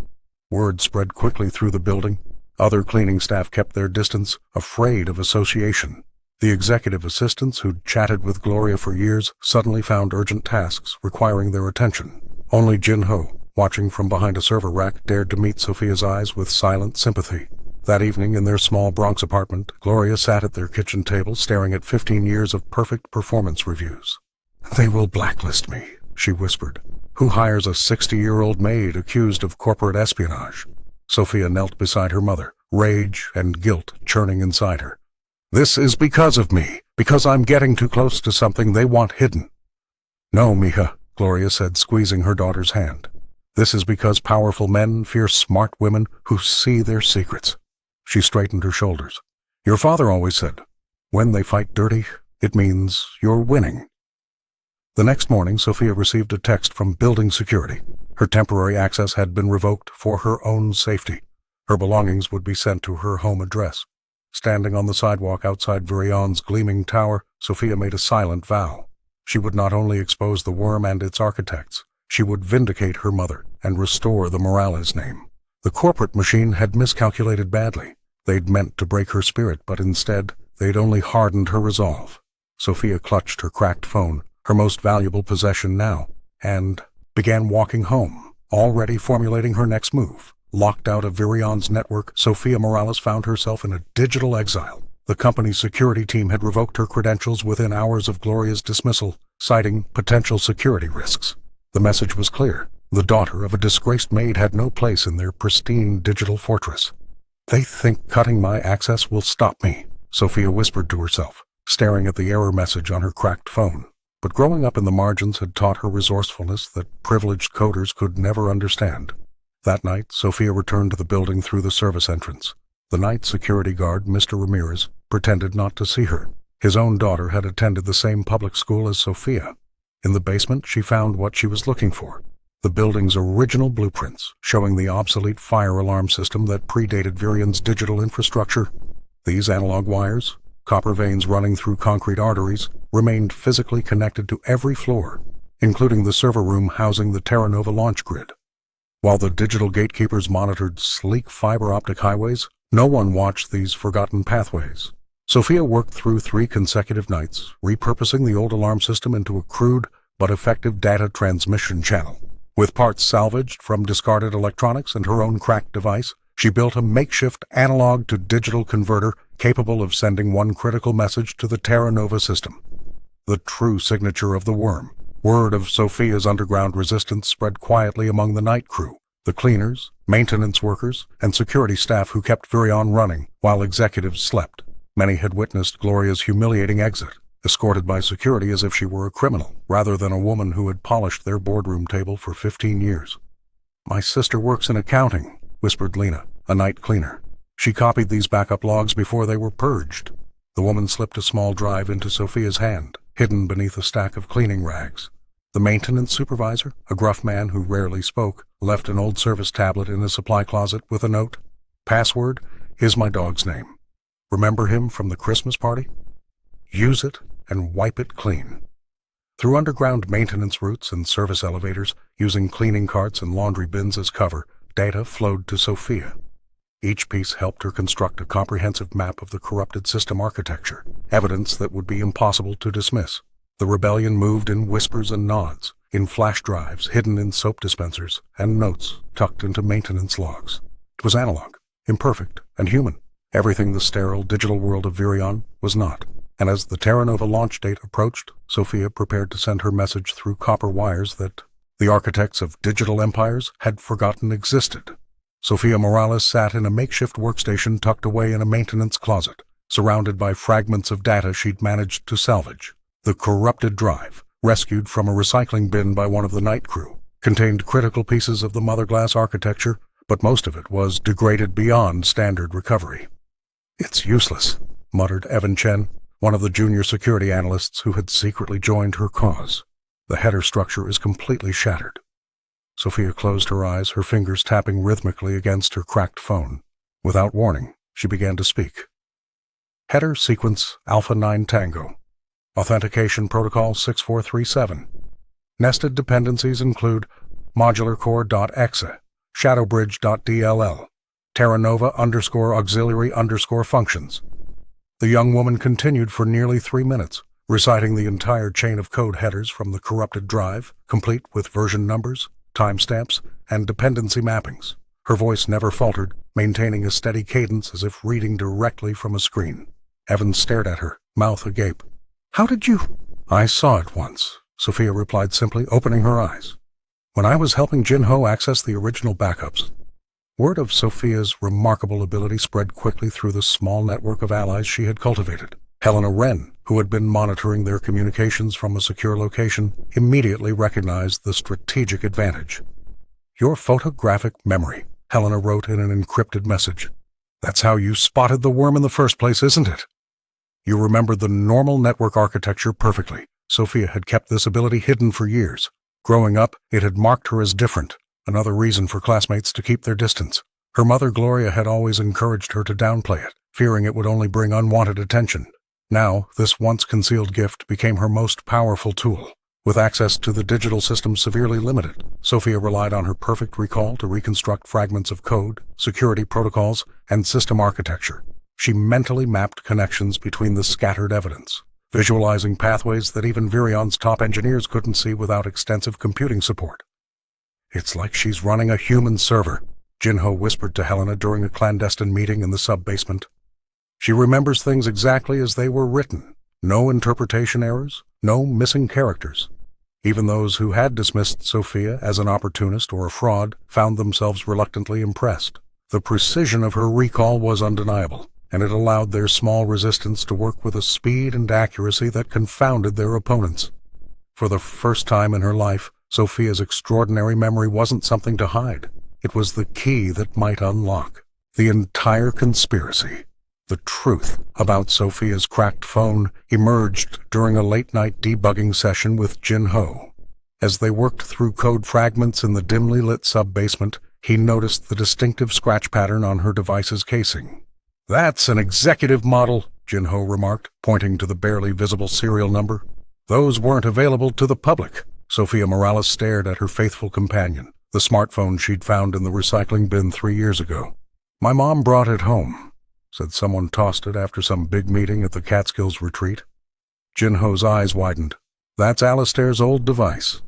Word spread quickly through the building. Other cleaning staff kept their distance, afraid of association. The executive assistants who'd chatted with Gloria for years suddenly found urgent tasks requiring their attention. Only Jin Ho, watching from behind a server rack, dared to meet Sophia's eyes with silent sympathy. That evening, in their small Bronx apartment, Gloria sat at their kitchen table staring at 15 years of perfect performance reviews. "They will blacklist me," she whispered. "Who hires a 60-year-old maid accused of corporate espionage?" Sophia knelt beside her mother, rage and guilt churning inside her. "This is because of me, because I'm getting too close to something they want hidden." "No, mija," Gloria said, squeezing her daughter's hand. "This is because powerful men fear smart women who see their secrets." She straightened her shoulders. "Your father always said, when they fight dirty, it means you're winning." The next morning, Sophia received a text from building security. Her temporary access had been revoked for her own safety. Her belongings would be sent to her home address. Standing on the sidewalk outside Virion's gleaming tower, Sophia made a silent vow. She would not only expose the worm and its architects, she would vindicate her mother and restore the Morales name. The corporate machine had miscalculated badly. They'd meant to break her spirit, but instead, they'd only hardened her resolve. Sophia clutched her cracked phone, her most valuable possession now, and began walking home, already formulating her next move. Locked out of Virion's network, Sophia Morales found herself in a digital exile. The company's security team had revoked her credentials within hours of Gloria's dismissal, citing potential security risks. The message was clear. The daughter of a disgraced maid had no place in their pristine digital fortress. "They think cutting my access will stop me," Sophia whispered to herself, staring at the error message on her cracked phone. But growing up in the margins had taught her resourcefulness that privileged coders could never understand. That night, Sophia returned to the building through the service entrance. The night security guard, Mr. Ramirez, pretended not to see her. His own daughter had attended the same public school as Sophia. In the basement, she found what she was looking for: the building's original blueprints, showing the obsolete fire alarm system that predated Virion's digital infrastructure. These analog wires, copper veins running through concrete arteries, remained physically connected to every floor, including the server room housing the Terra Nova launch grid. While the digital gatekeepers monitored sleek fiber-optic highways, no one watched these forgotten pathways. Sophia worked through 3 consecutive nights, repurposing the old alarm system into a crude but effective data transmission channel. With parts salvaged from discarded electronics and her own cracked device, she built a makeshift analog-to-digital converter capable of sending one critical message to the Terra Nova system: the true signature of the worm. Word of Sophia's underground resistance spread quietly among the night crew, the cleaners, maintenance workers, and security staff who kept Virion running while executives slept. Many had witnessed Gloria's humiliating exit, escorted by security as if she were a criminal, rather than a woman who had polished their boardroom table for 15 years. "My sister works in accounting," whispered Lena, a night cleaner. "She copied these backup logs before they were purged." The woman slipped a small drive into Sophia's hand, hidden beneath a stack of cleaning rags. The maintenance supervisor, a gruff man who rarely spoke, left an old service tablet in his supply closet with a note: "Password is my dog's name. Remember him from the Christmas party? Use it and wipe it clean." Through underground maintenance routes and service elevators, using cleaning carts and laundry bins as cover, data flowed to Sophia. Each piece helped her construct a comprehensive map of the corrupted system architecture, evidence that would be impossible to dismiss. The rebellion moved in whispers and nods, in flash drives hidden in soap dispensers, and notes tucked into maintenance logs. It was analog, imperfect, and human. Everything the sterile digital world of Virion was not. And as the Terra Nova launch date approached, Sophia prepared to send her message through copper wires that the architects of digital empires had forgotten existed. Sophia Morales sat in a makeshift workstation tucked away in a maintenance closet, surrounded by fragments of data she'd managed to salvage. The corrupted drive, rescued from a recycling bin by one of the night crew, contained critical pieces of the Mother Glass architecture, but most of it was degraded beyond standard recovery. "It's useless," muttered Evan Chen, one of the junior security analysts who had secretly joined her cause. "The header structure is completely shattered." Sophia closed her eyes, her fingers tapping rhythmically against her cracked phone. Without warning, she began to speak. Header sequence Alpha 9 Tango. Authentication protocol 6437. Nested dependencies include modularcore.exe, shadowbridge.dll, terranova_auxiliary_functions. The young woman continued for nearly 3 minutes, reciting the entire chain of code headers from the corrupted drive, complete with version numbers, timestamps, and dependency mappings. Her voice never faltered, maintaining a steady cadence as if reading directly from a screen. Evans stared at her, mouth agape. "How did you—" "I saw it once," Sophia replied simply, opening her eyes. "When I was helping Jin-Ho access the original backups." Word of Sophia's remarkable ability spread quickly through the small network of allies she had cultivated. Helena Wren, who had been monitoring their communications from a secure location, immediately recognized the strategic advantage. "Your photographic memory," Helena wrote in an encrypted message. "That's how you spotted the worm in the first place, isn't it?" You remembered the normal network architecture perfectly. Sophia had kept this ability hidden for years. Growing up, it had marked her as different, another reason for classmates to keep their distance. Her mother, Gloria, had always encouraged her to downplay it, fearing it would only bring unwanted attention. Now, this once-concealed gift became her most powerful tool. With access to the digital system severely limited, Sophia relied on her perfect recall to reconstruct fragments of code, security protocols, and system architecture. She mentally mapped connections between the scattered evidence, visualizing pathways that even Virion's top engineers couldn't see without extensive computing support. "It's like she's running a human server," Jin-Ho whispered to Helena during a clandestine meeting in the sub-basement. "She remembers things exactly as they were written. No interpretation errors, no missing characters." Even those who had dismissed Sophia as an opportunist or a fraud found themselves reluctantly impressed. The precision of her recall was undeniable, and it allowed their small resistance to work with a speed and accuracy that confounded their opponents. For the first time in her life, Sophia's extraordinary memory wasn't something to hide. It was the key that might unlock the entire conspiracy. The truth about Sophia's cracked phone emerged during a late-night debugging session with Jin-Ho. As they worked through code fragments in the dimly lit sub-basement, he noticed the distinctive scratch pattern on her device's casing. "That's an executive model," Jin-Ho remarked, pointing to the barely visible serial number. "Those weren't available to the public." Sophia Morales stared at her faithful companion, the smartphone she'd found in the recycling bin 3 years ago. "My mom brought it home," said someone tossed it after some big meeting at the Catskills retreat. Jin-Ho's eyes widened. "That's Alistair's old device.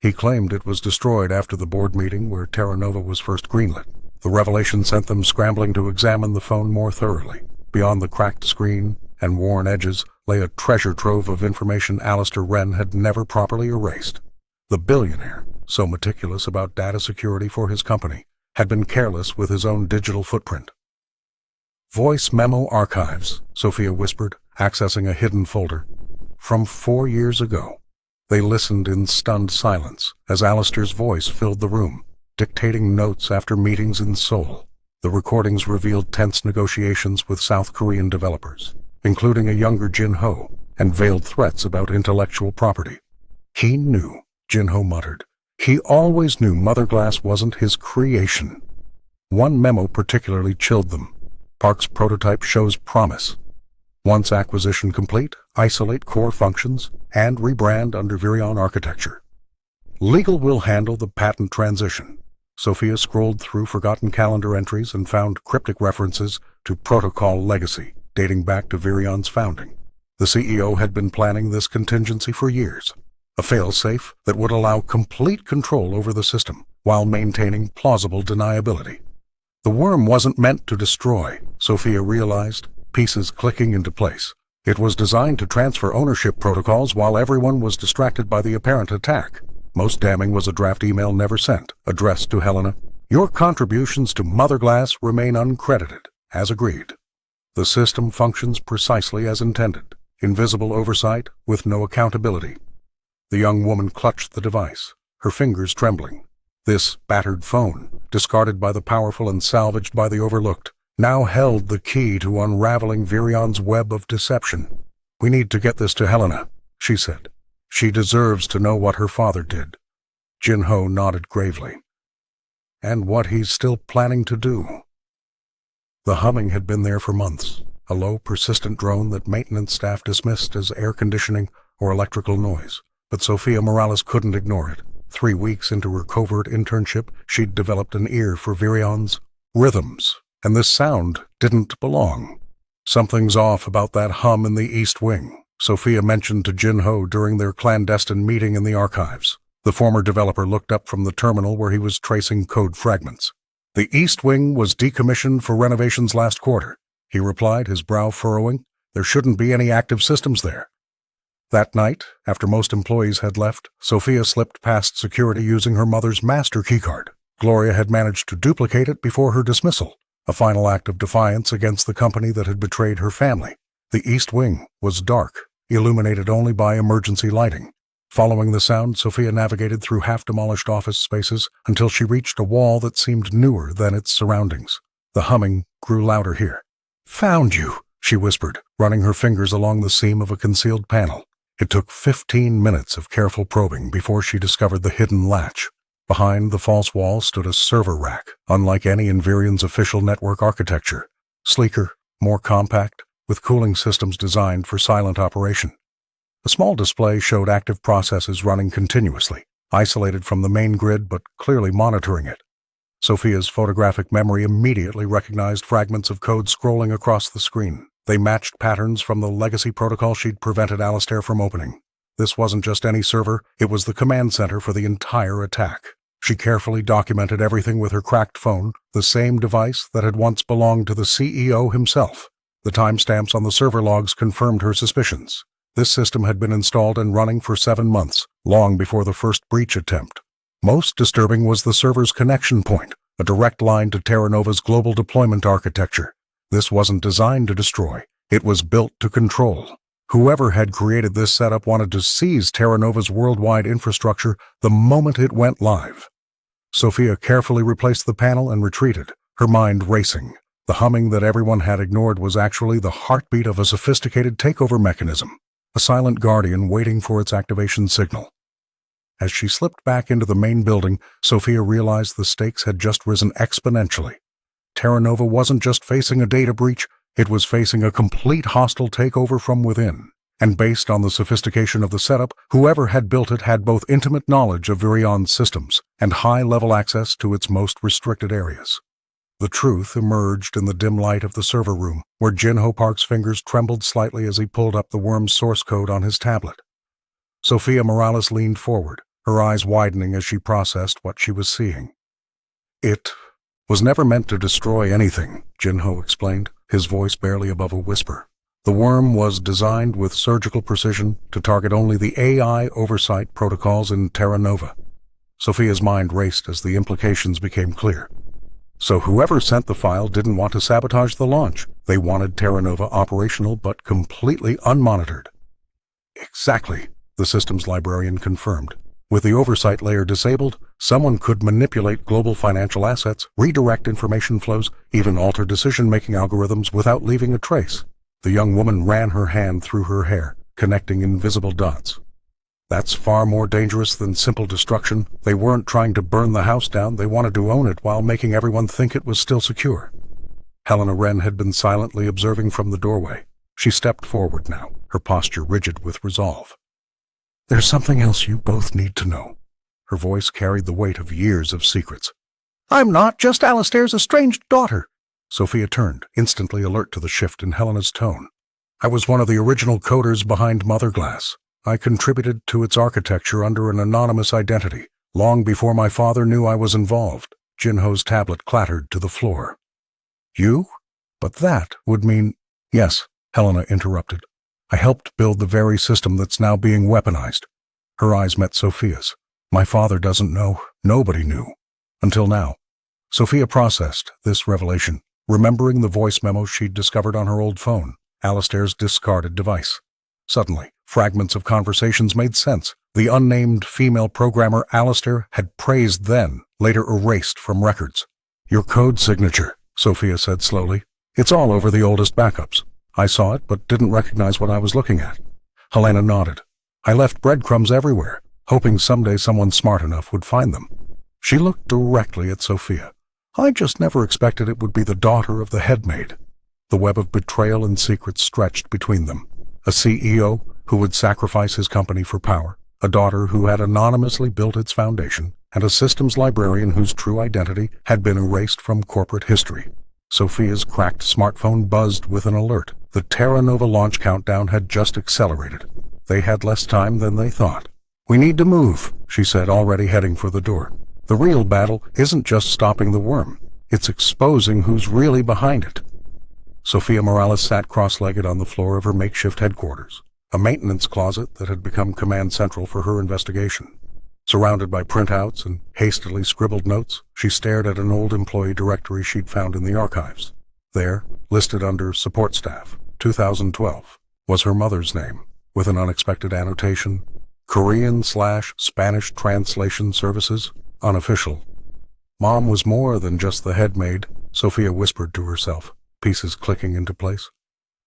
He claimed it was destroyed after the board meeting where Terra Nova was first greenlit. The revelation sent them scrambling to examine the phone more thoroughly. Beyond the cracked screen and worn edges lay a treasure trove of information Alistair Wren had never properly erased. The billionaire, so meticulous about data security for his company, had been careless with his own digital footprint. "Voice memo archives," Sophia whispered, accessing a hidden folder. "From 4 years ago." They listened in stunned silence as Alistair's voice filled the room, dictating notes after meetings in Seoul. The recordings revealed tense negotiations with South Korean developers, including a younger Jin-Ho, and veiled threats about intellectual property. "He knew," Jin-Ho muttered. "He always knew Mother Glass wasn't his creation." One memo particularly chilled them. Park's prototype shows promise. Once acquisition complete, isolate core functions, and rebrand under Virion architecture. Legal will handle the patent transition. Sophia scrolled through forgotten calendar entries and found cryptic references to protocol legacy, dating back to Virion's founding. The CEO had been planning this contingency for years. A fail-safe that would allow complete control over the system while maintaining plausible deniability. The worm wasn't meant to destroy, Sophia realized, pieces clicking into place. It was designed to transfer ownership protocols while everyone was distracted by the apparent attack. Most damning was a draft email never sent, addressed to Helena. "Your contributions to Mother Glass remain uncredited, as agreed. The system functions precisely as intended. Invisible oversight with no accountability." The young woman clutched the device, her fingers trembling. This battered phone, discarded by the powerful and salvaged by the overlooked, now held the key to unraveling Virion's web of deception. "We need to get this to Helena," she said. "She deserves to know what her father did." Jin-Ho nodded gravely. "And what he's still planning to do." The humming had been there for months, a low, persistent drone that maintenance staff dismissed as air conditioning or electrical noise. But Sophia Morales couldn't ignore it. 3 weeks into her covert internship, she'd developed an ear for Virion's rhythms, and this sound didn't belong. Something's off about that hum in the East Wing, Sophia mentioned to Jin-Ho during their clandestine meeting in the archives. The former developer looked up from the terminal where he was tracing code fragments. The East Wing was decommissioned for renovations last quarter, he replied, his brow furrowing. There shouldn't be any active systems there. That night, after most employees had left, Sophia slipped past security using her mother's master keycard. Gloria had managed to duplicate it before her dismissal, a final act of defiance against the company that had betrayed her family. The East Wing was dark, illuminated only by emergency lighting. Following the sound, Sophia navigated through half-demolished office spaces until she reached a wall that seemed newer than its surroundings. The humming grew louder here. "Found you," she whispered, running her fingers along the seam of a concealed panel. It took 15 minutes of careful probing before she discovered the hidden latch. Behind the false wall stood a server rack, unlike any in Virion's official network architecture. Sleeker, more compact, with cooling systems designed for silent operation. A small display showed active processes running continuously, isolated from the main grid but clearly monitoring it. Sophia's photographic memory immediately recognized fragments of code scrolling across the screen. They matched patterns from the legacy protocol she'd prevented Alistair from opening. This wasn't just any server, it was the command center for the entire attack. She carefully documented everything with her cracked phone, the same device that had once belonged to the CEO himself. The timestamps on the server logs confirmed her suspicions. This system had been installed and running for 7 months, long before the first breach attempt. Most disturbing was the server's connection point, a direct line to Terra Nova's global deployment architecture. This wasn't designed to destroy, it was built to control. Whoever had created this setup wanted to seize Terra Nova's worldwide infrastructure the moment it went live. Sophia carefully replaced the panel and retreated, her mind racing. The humming that everyone had ignored was actually the heartbeat of a sophisticated takeover mechanism, a silent guardian waiting for its activation signal. As she slipped back into the main building, Sophia realized the stakes had just risen exponentially. Terra Nova wasn't just facing a data breach, it was facing a complete hostile takeover from within. And based on the sophistication of the setup, whoever had built it had both intimate knowledge of Virion's systems and high-level access to its most restricted areas. The truth emerged in the dim light of the server room, where Jin-Ho Park's fingers trembled slightly as he pulled up the worm's source code on his tablet. Sophia Morales leaned forward, her eyes widening as she processed what she was seeing. It was never meant to destroy anything, Jin-Ho explained, his voice barely above a whisper. The worm was designed with surgical precision to target only the AI oversight protocols in Terra Nova. Sophia's mind raced as the implications became clear. So whoever sent the file didn't want to sabotage the launch. They wanted Terra Nova operational but completely unmonitored. Exactly, the systems librarian confirmed. With the oversight layer disabled, someone could manipulate global financial assets, redirect information flows, even alter decision-making algorithms without leaving a trace. The young woman ran her hand through her hair, connecting invisible dots. That's far more dangerous than simple destruction. They weren't trying to burn the house down, they wanted to own it while making everyone think it was still secure. Helena Wren had been silently observing from the doorway. She stepped forward now, her posture rigid with resolve. "There's something else you both need to know." Her voice carried the weight of years of secrets. "I'm not just Alistair's estranged daughter." Sophia turned, instantly alert to the shift in Helena's tone. "I was one of the original coders behind Motherglass. I contributed to its architecture under an anonymous identity, long before my father knew I was involved." Jin-Ho's tablet clattered to the floor. "You? But that would mean—" "Yes," Helena interrupted. "I helped build the very system that's now being weaponized." Her eyes met Sophia's. "My father doesn't know. Nobody knew. Until now." Sophia processed this revelation, remembering the voice memo she'd discovered on her old phone, Alistair's discarded device. Suddenly, fragments of conversations made sense. The unnamed female programmer Alistair had praised then, later erased from records. "Your code signature," Sophia said slowly. "It's all over the oldest backups. I saw it, but didn't recognize what I was looking at." Helena nodded. "I left breadcrumbs everywhere, hoping someday someone smart enough would find them." She looked directly at Sophia. I just never expected it would be the daughter of the head maid. The web of betrayal and secrets stretched between them. A CEO who would sacrifice his company for power, a daughter who had anonymously built its foundation, and a systems librarian whose true identity had been erased from corporate history. Sophia's cracked smartphone buzzed with an alert. The Terra Nova launch countdown had just accelerated. They had less time than they thought. "We need to move," she said, already heading for the door. "The real battle isn't just stopping the worm. It's exposing who's really behind it." Sophia Morales sat cross-legged on the floor of her makeshift headquarters, a maintenance closet that had become command central for her investigation. Surrounded by printouts and hastily scribbled notes, she stared at an old employee directory she'd found in the archives. There, listed under Support Staff, 2012, was her mother's name, with an unexpected annotation: Korean/Spanish Translation Services, unofficial. Mom was more than just the head maid, Sophia whispered to herself, pieces clicking into place.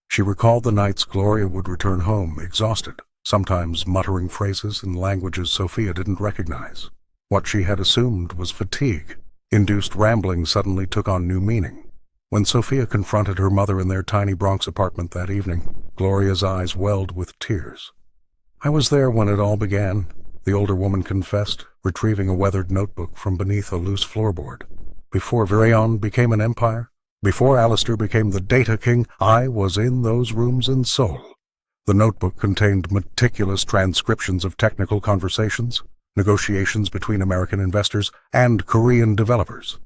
She recalled the nights Gloria would return home, exhausted, sometimes muttering phrases in languages Sophia didn't recognize. What she had assumed was fatigue. Induced rambling suddenly took on new meaning. When Sophia confronted her mother in their tiny Bronx apartment that evening, Gloria's eyes welled with tears. "I was there when it all began," the older woman confessed, retrieving a weathered notebook from beneath a loose floorboard. "Before Virion became an empire, before Alistair became the data king, I was in those rooms in Seoul." The notebook contained meticulous transcriptions of technical conversations, negotiations between American investors and Korean developers.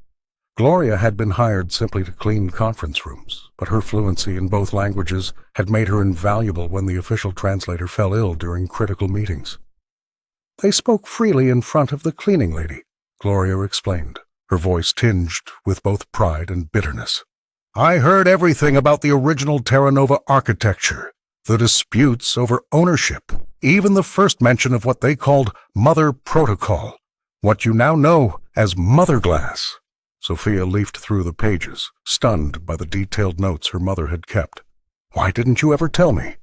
Gloria had been hired simply to clean conference rooms, but her fluency in both languages had made her invaluable when the official translator fell ill during critical meetings. "They spoke freely in front of the cleaning lady," Gloria explained, her voice tinged with both pride and bitterness. "I heard everything about the original Terra Nova architecture, the disputes over ownership, even the first mention of what they called Mother Protocol, what you now know as Mother Glass." Sophia leafed through the pages, stunned by the detailed notes her mother had kept. "Why didn't you ever tell me?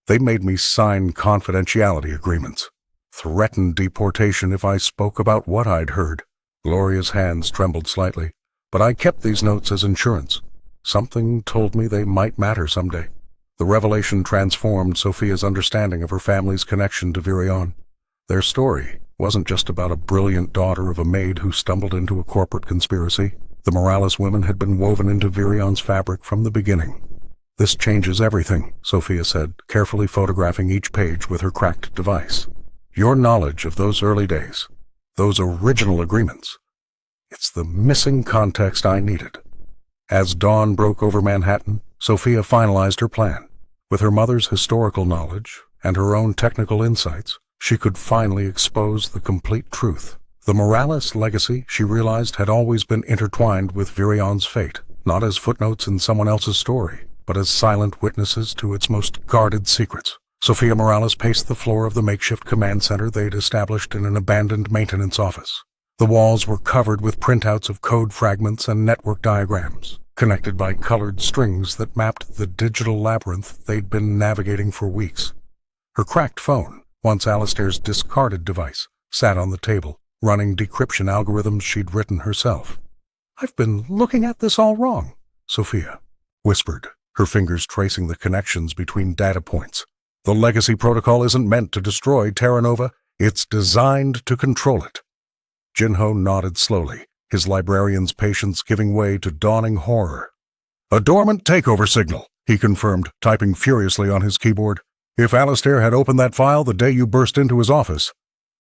They made me sign confidentiality agreements, threatened deportation if I spoke about what I'd heard." Gloria's hands trembled slightly. "But I kept these notes as insurance. Something told me they might matter someday." The revelation transformed Sophia's understanding of her family's connection to Virion. Their story wasn't just about a brilliant daughter of a maid who stumbled into a corporate conspiracy. The Morales women had been woven into Virion's fabric from the beginning. "This changes everything," Sophia said, carefully photographing each page with her cracked device. "Your knowledge of those early days, those original agreements, it's the missing context I needed." As dawn broke over Manhattan, Sophia finalized her plan. With her mother's historical knowledge and her own technical insights, she could finally expose the complete truth. The Morales legacy, she realized, had always been intertwined with Virion's fate, not as footnotes in someone else's story, but as silent witnesses to its most guarded secrets. Sophia Morales paced the floor of the makeshift command center they'd established in an abandoned maintenance office. The walls were covered with printouts of code fragments and network diagrams, connected by colored strings that mapped the digital labyrinth they'd been navigating for weeks. Her cracked phone, once Alistair's discarded device, sat on the table, running decryption algorithms she'd written herself. "I've been looking at this all wrong," Sophia whispered, her fingers tracing the connections between data points. "The legacy protocol isn't meant to destroy Terra Nova. It's designed to control it." Jinho nodded slowly, his librarian's patience giving way to dawning horror. "A dormant takeover signal," he confirmed, typing furiously on his keyboard. "If Alistair had opened that file the day you burst into his office,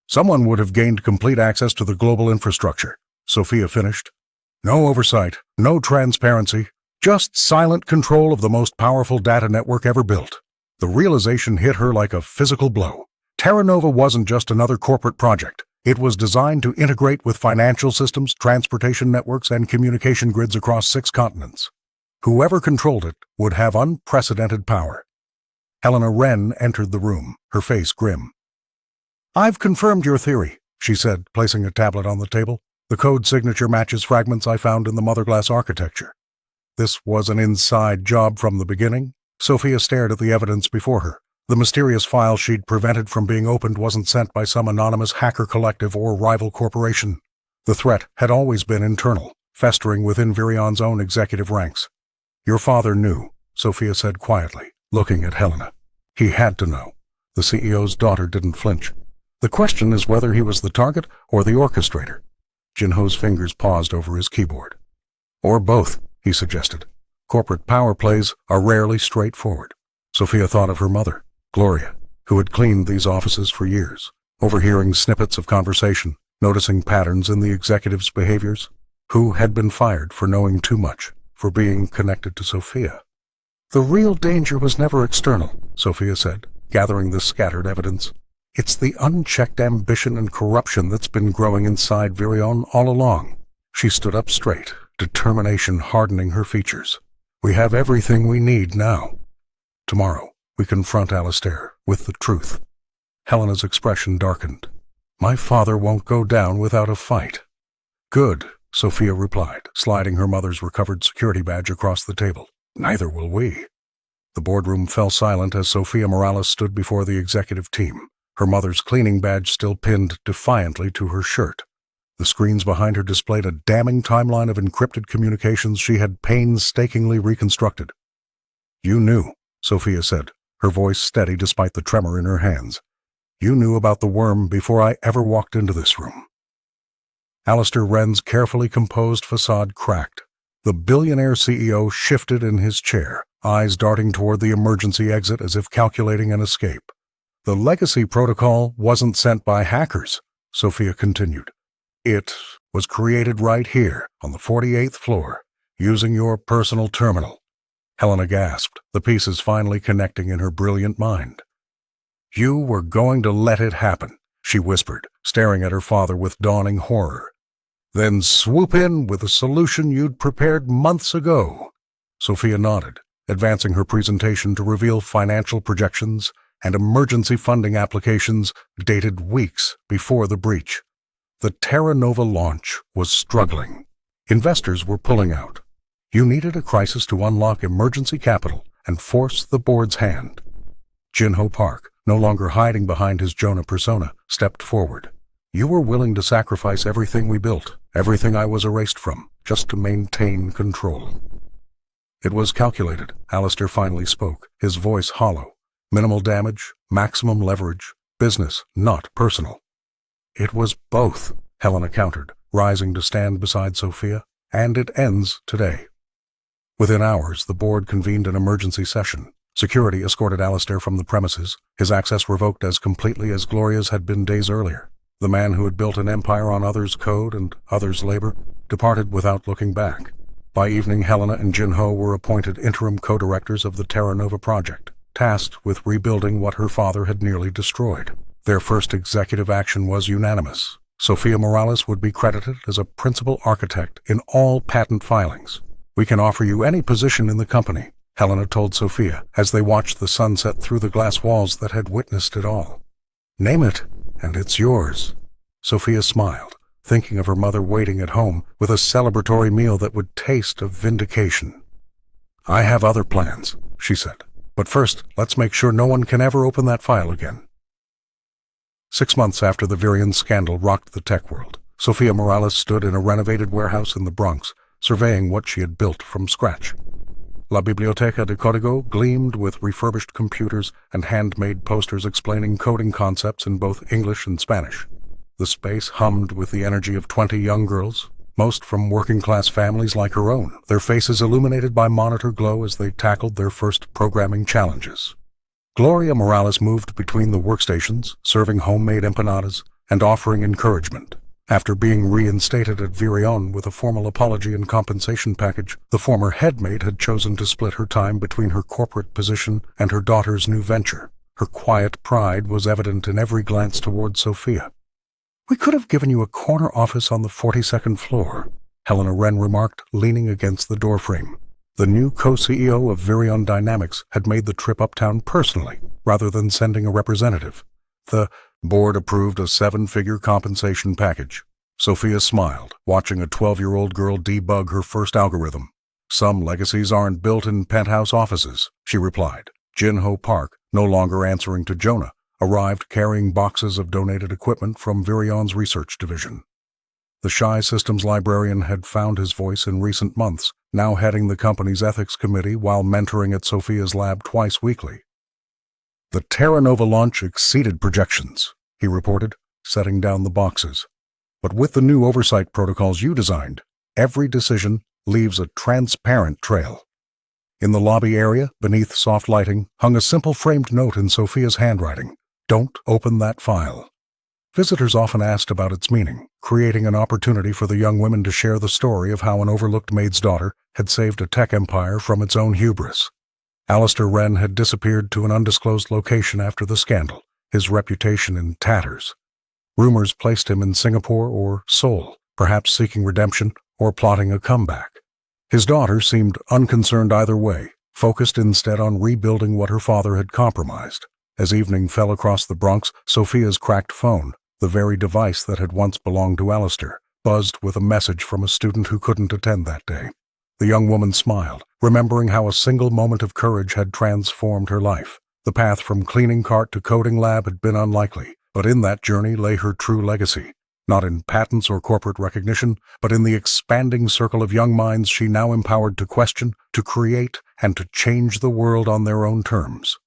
someone would have gained complete access to the global infrastructure," Sophia finished. "No oversight, no transparency, just silent control of the most powerful data network ever built." The realization hit her like a physical blow. Terra Nova wasn't just another corporate project. It was designed to integrate with financial systems, transportation networks, and communication grids across 6 continents. Whoever controlled it would have unprecedented power. Helena Wren entered the room, her face grim. "I've confirmed your theory," she said, placing a tablet on the table. "The code signature matches fragments I found in the Mother Glass architecture." This was an inside job from the beginning. Sophia stared at the evidence before her. The mysterious file she'd prevented from being opened wasn't sent by some anonymous hacker collective or rival corporation. The threat had always been internal. festering within Virion's own executive ranks. Your father knew, Sophia said quietly, looking at Helena. He had to know. The CEO's daughter didn't flinch. The question is whether he was the target or the orchestrator. Jinho's fingers paused over his keyboard. Or both, he suggested. Corporate power plays are rarely straightforward. Sophia thought of her mother, Gloria, who had cleaned these offices for years, overhearing snippets of conversation, noticing patterns in the executives' behaviors, who had been fired for knowing too much, for being connected to Sophia. The real danger was never external, Sophia said, gathering the scattered evidence. It's the unchecked ambition and corruption that's been growing inside Virion all along. She stood up straight, determination hardening her features. We have everything we need now. Tomorrow, we confront Alistair with the truth. Helena's expression darkened. My father won't go down without a fight. Good, Sophia replied, sliding her mother's recovered security badge across the table. Neither will we. The boardroom fell silent as Sophia Morales stood before the executive team, her mother's cleaning badge still pinned defiantly to her shirt. The screens behind her displayed a damning timeline of encrypted communications she had painstakingly reconstructed. You knew, Sophia said, her voice steady despite the tremor in her hands. You knew about the worm before I ever walked into this room. Alistair Wren's carefully composed facade cracked. The billionaire CEO shifted in his chair, eyes darting toward the emergency exit as if calculating an escape. The legacy protocol wasn't sent by hackers, Sophia continued. It was created right here, on the 48th floor, using your personal terminal. Helena gasped, the pieces finally connecting in her brilliant mind. You were going to let it happen, she whispered, staring at her father with dawning horror. Then swoop in with a solution you'd prepared months ago. Sophia nodded, advancing her presentation to reveal financial projections and emergency funding applications dated weeks before the breach. The Terra Nova launch was struggling. Investors were pulling out. You needed a crisis to unlock emergency capital and force the board's hand. Jinho Park, no longer hiding behind his Jonah persona, stepped forward. You were willing to sacrifice everything we built, everything I was erased from, just to maintain control. It was calculated, Alistair finally spoke, his voice hollow. Minimal damage, maximum leverage, business, not personal. It was both, Helena countered, rising to stand beside Sophia, and it ends today. Within hours, the board convened an emergency session. Security escorted Alistair from the premises, his access revoked as completely as Gloria's had been days earlier. The man who had built an empire on others' code and others' labor departed without looking back. By evening, Helena and Jinho were appointed interim co-directors of the Terra Nova project, tasked with rebuilding what her father had nearly destroyed. Their first executive action was unanimous. Sophia Morales would be credited as a principal architect in all patent filings. We can offer you any position in the company, Helena told Sophia as they watched the sunset through the glass walls that had witnessed it all. Name it, and it's yours. Sophia smiled, thinking of her mother waiting at home with a celebratory meal that would taste of vindication. I have other plans, she said, but first let's make sure no one can ever open that file again. 6 months after the Virion scandal rocked the tech world, Sophia Morales stood in a renovated warehouse in the Bronx, surveying what she had built from scratch. La Biblioteca de Código gleamed with refurbished computers and handmade posters explaining coding concepts in both English and Spanish. The space hummed with the energy of 20 young girls, most from working-class families like her own, their faces illuminated by monitor glow as they tackled their first programming challenges. Gloria Morales moved between the workstations, serving homemade empanadas and offering encouragement. After being reinstated at Virion with a formal apology and compensation package, the former headmaid had chosen to split her time between her corporate position and her daughter's new venture. Her quiet pride was evident in every glance toward Sophia. We could have given you a corner office on the 42nd floor, Helena Wren remarked, leaning against the doorframe. The new co-CEO of Virion Dynamics had made the trip uptown personally, rather than sending a representative. The board approved a 7-figure compensation package. Sophia smiled, watching a 12-year-old girl debug her first algorithm. Some legacies aren't built in penthouse offices, she replied. Jinho Park, no longer answering to Jonah, arrived carrying boxes of donated equipment from Virion's research division. The shy systems librarian had found his voice in recent months, now heading the company's ethics committee while mentoring at Sophia's lab twice weekly. "The Terra Nova launch exceeded projections," he reported, setting down the boxes. "But with the new oversight protocols you designed, every decision leaves a transparent trail." In the lobby area, beneath soft lighting, hung a simple framed note in Sophia's handwriting: "Don't open that file." Visitors often asked about its meaning, creating an opportunity for the young women to share the story of how an overlooked maid's daughter had saved a tech empire from its own hubris. Alistair Wren had disappeared to an undisclosed location after the scandal, his reputation in tatters. Rumors placed him in Singapore or Seoul, perhaps seeking redemption or plotting a comeback. His daughter seemed unconcerned either way, focused instead on rebuilding what her father had compromised. As evening fell across the Bronx, Sophia's cracked phone, the very device that had once belonged to Alistair, buzzed with a message from a student who couldn't attend that day. The young woman smiled, remembering how a single moment of courage had transformed her life. The path from cleaning cart to coding lab had been unlikely, but in that journey lay her true legacy. Not in patents or corporate recognition, but in the expanding circle of young minds she now empowered to question, to create, and to change the world on their own terms.